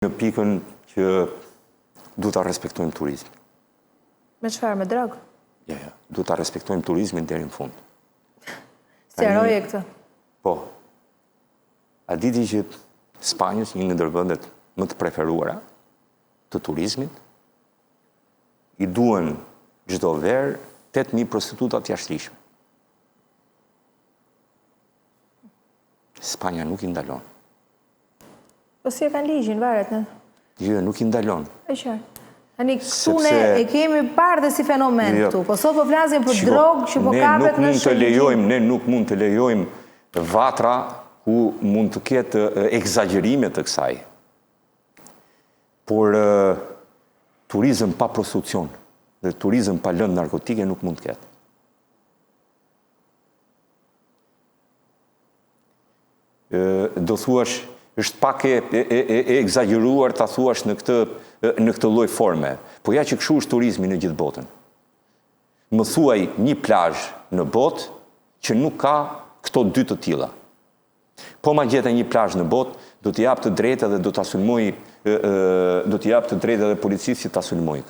Në pikën që du të respektojmë turizmin. Me çfarë, me drog? Ja, du të respektojmë turizmin deri në fund. Sqaroje këtë? Po. A diti që Spanjës, një ndër vendet më të preferuara të turizmit, i duen çdo verë 8.000 prostituta të jashtëligjshme. Spanja nuk i ndalon. Po si e kanë ligjin, varet në? Jo, nuk i ndalon. E qartë. Tani këtu ne e kemi parë dhe si fenomen këtu, po sot po flasim për drogë që po kapet në shënjim. Ne nuk mund të lejojmë vatra ku mund të ketë egzagjerime të kësaj. Por turizëm pa prostitucion dhe turizëm pa lëndë narkotike nuk mund të ketë. Do thuash, është pak e egzageruar ta thuash në këtë lloj forme. Po ja që kështu është turizmi në gjithë botën. Më thuaj një plazh në botë që nuk ka këto dy të tilla. Po ma gjete një plazh në botë, do t'i jap të drejtë dhe do t'a sulmoj, do t'i jap të drejtë edhe policisë që t'a sulmoj.